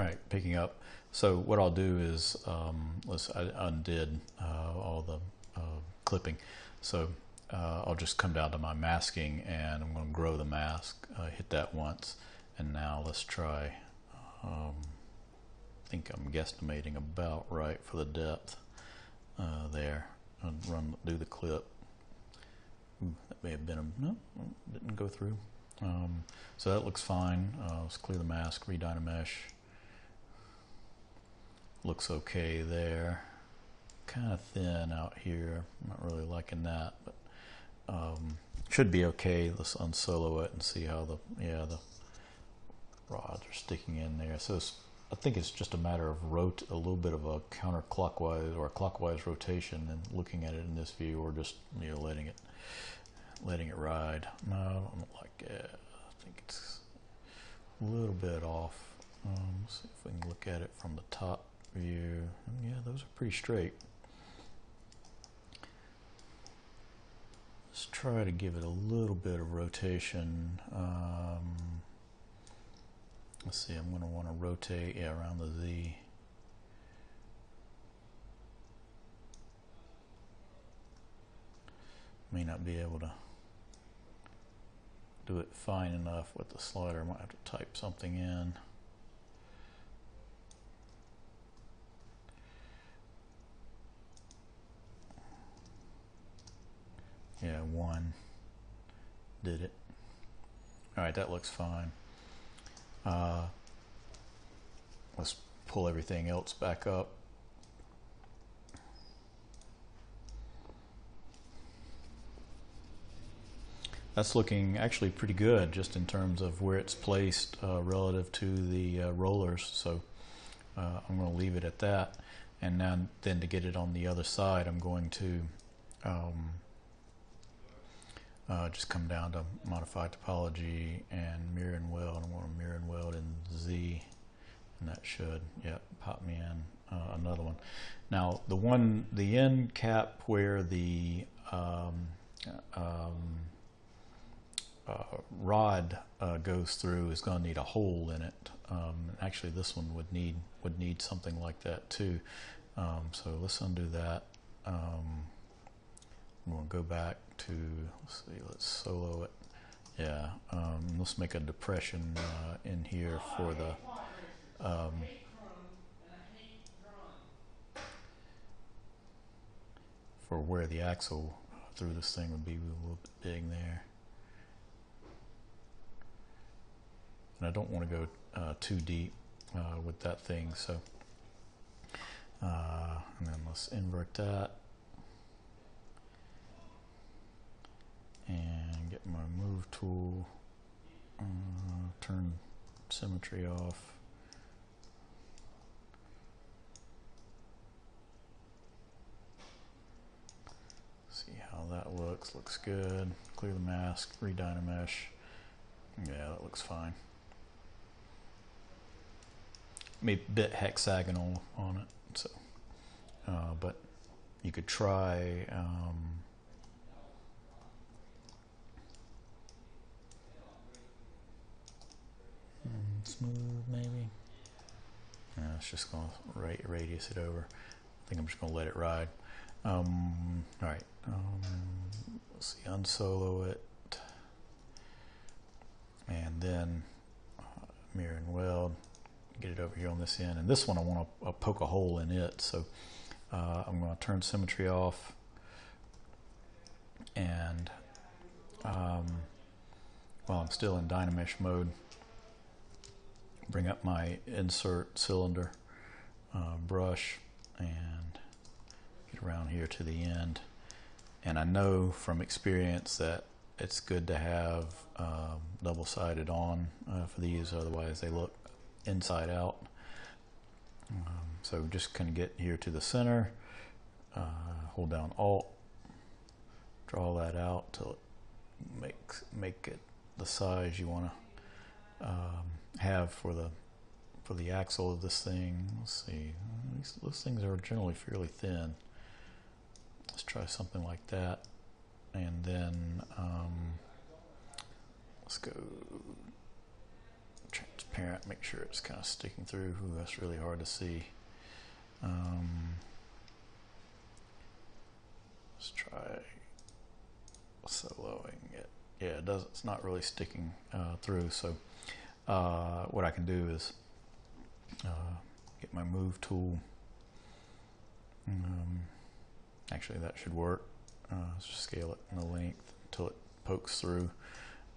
Alright, picking up. So what I'll do is, I undid all the clipping. So I'll just come down to my masking and I'm going to grow the mask. Hit that once, and now let's try. I think I'm guesstimating about right for the depth there. I'll do the clip. Ooh, that may have been no, didn't go through. So that looks fine. Let's clear the mask, re-Dynamesh. Looks okay there. Kind of thin out here. I'm not really liking that, but should be okay. Let's unsolo it and see how the rods are sticking in there. So I think it's just a matter of a little bit of a counterclockwise or a clockwise rotation and looking at it in this view, or just letting it ride. No, I don't like it. I think it's a little bit off. Let's see if we can look at it from the top view. Yeah, those are pretty straight. Let's try to give it a little bit of rotation. Let's see, I'm going to want to rotate around the Z. May not be able to do it fine enough with the slider. I might have to type something in. Yeah, 1 did it. Alright, that looks fine. Let's pull everything else back up. That's looking actually pretty good, just in terms of where it's placed relative to the rollers. So I'm going to leave it at that. And then to get it on the other side, I'm going to just come down to modify topology and mirror and weld. I want to mirror and weld in Z, and that should pop me in another one. Now the end cap where the rod goes through is going to need a hole in it. Actually, this one would need something like that too. So let's undo that. I'm going to go back to, let's solo it. Yeah, let's make a depression in here for the for where the axle through this thing would be a little bit big there. And I don't want to go too deep with that thing, so and then let's invert that and get my move tool, turn symmetry off. See how that looks. Looks good. Clear the mask, re-Dynamesh. Yeah, that looks fine. Maybe a bit hexagonal on it, so but you could try smooth maybe. It's just going to radius it over. I think I'm just going to let it ride. Alright, let's see, unsolo it, and then mirror and weld, get it over here on this end. And this one I want to poke a hole in it, so I'm going to turn symmetry off, and while I'm still in Dynamesh mode, bring up my insert cylinder brush and get around here to the end. And I know from experience that it's good to have double-sided on for these, otherwise they look inside out. So just kind of get here to the center, hold down Alt, draw that out till it make it the size you want to have for the axle of this thing. Let's see, those things are generally fairly thin. Let's try something like that, and then let's go transparent. transparent, make sure it's kind of sticking through. Ooh, that's really hard to see. Let's try soloing it. Yeah, it does. It's not really sticking through. So what I can do is get my move tool. Actually, that should work. Just scale it in the length until it pokes through,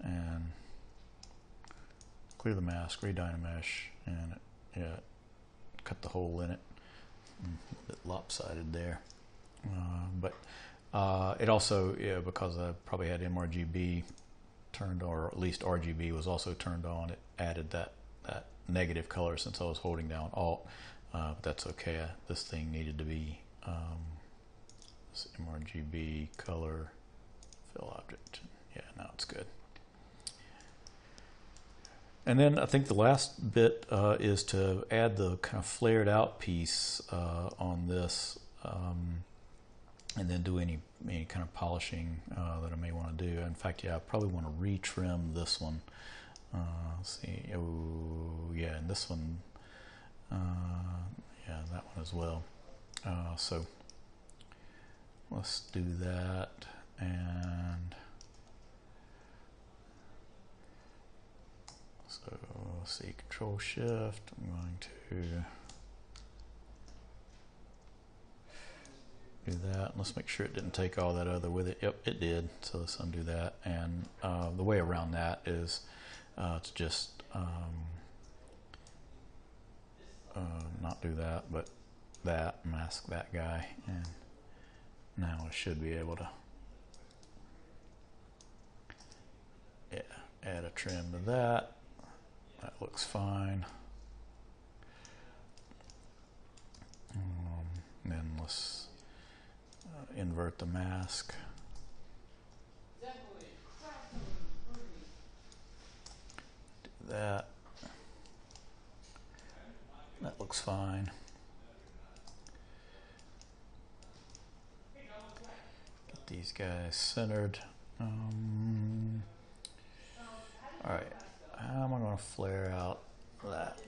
and clear the mask, redynamesh, and cut the hole in it. A bit lopsided there, but it also, because I probably had mRGB turned, or at least RGB was also turned on, it added that negative color since I was holding down Alt, but that's okay. This thing needed to be this mRGB color fill object. Yeah, now it's good. And then I think the last bit is to add the kind of flared out piece on this, and then do any kind of polishing that I may want to do. In fact, yeah, I probably want to retrim this one. Let's see. Oh, yeah, and this one, yeah, that one as well. So let's do that, and so let's see, Control Shift. I'm going to do that. Let's make sure it didn't take all that other with it. Yep, it did. So let's undo that. And the way around that is to just not do that, but that, mask that guy, and now I should be able to add a trim to that. That looks fine. Then let's invert the mask. Do that. That looks fine. Get these guys centered. All right, how am I going to flare out that?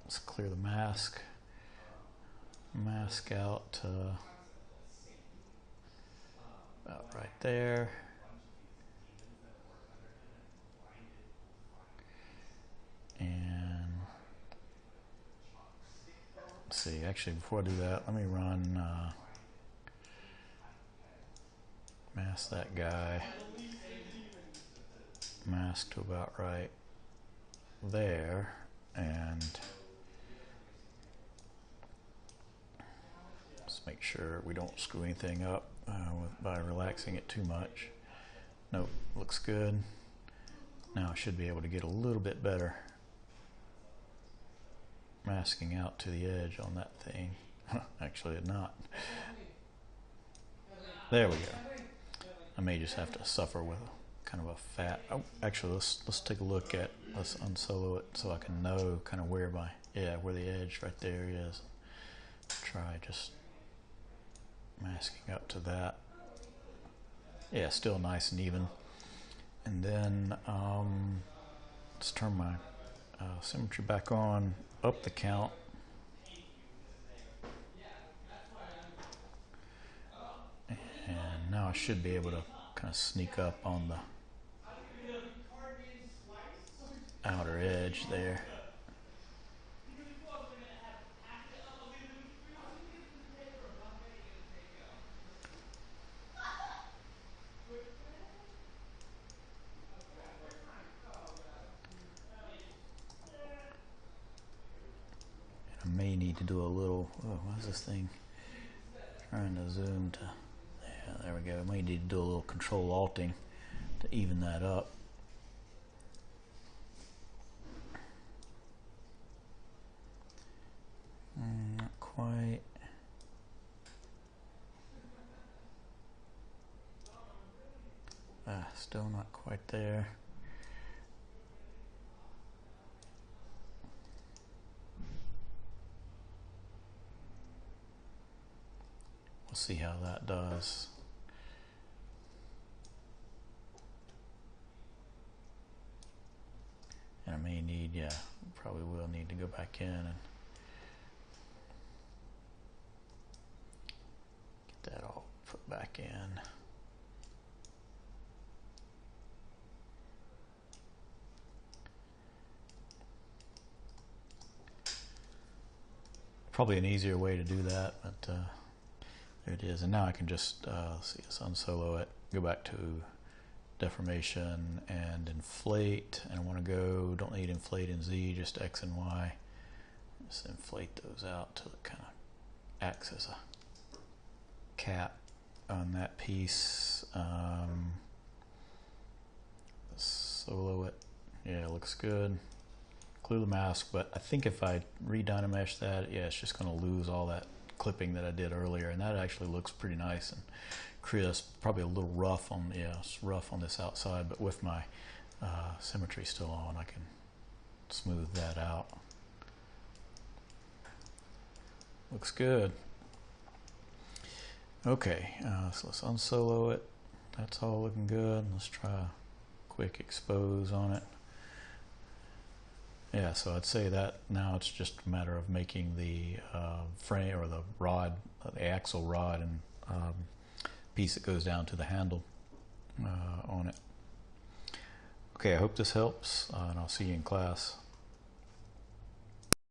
Let's clear the mask. Mask out to about right there. And let's see, actually before I do that, let me run mask that guy. Mask to about right there, and let's make sure we don't screw anything up by relaxing it too much. Nope, looks good. Now I should be able to get a little bit better masking out to the edge on that thing. Actually, it's not. There we go. I may just have to suffer with kind of a fat. Oh, actually, let's take a look at. Let's unsolo it so I can know kind of where where the edge right there is. Try just masking up to that. Yeah, still nice and even. And then let's turn my symmetry back on, up the count. And now I should be able to kind of sneak up on the outer edge there. I may need to do a little, what is this thing? Trying to zoom to, yeah, there we go. I may need to do a little Control-Alting to even that up. Not quite. Still not quite there. We'll see how that does. And I may need, yeah, probably will need to go back in and get that all put back in. Probably an easier way to do that, but there it is. And now I can just see, let's unsolo it, go back to deformation and inflate, and I want to go, don't need inflate in Z, just X and Y. Just inflate those out till it kind of acts as a cap on that piece. Solo it, yeah, it looks good. Glue the mask, but I think if I re-dynamesh that, yeah, it's just going to lose all that clipping that I did earlier, and that actually looks pretty nice and crisp. Probably a little rough on, yeah, it's rough on this outside, but with my symmetry still on, I can smooth that out. Looks good. Okay, so let's unsolo it. That's all looking good. Let's try a quick expose on it. Yeah, so I'd say that now it's just a matter of making the frame or the rod, the axle rod and piece that goes down to the handle on it. Okay, I hope this helps, and I'll see you in class.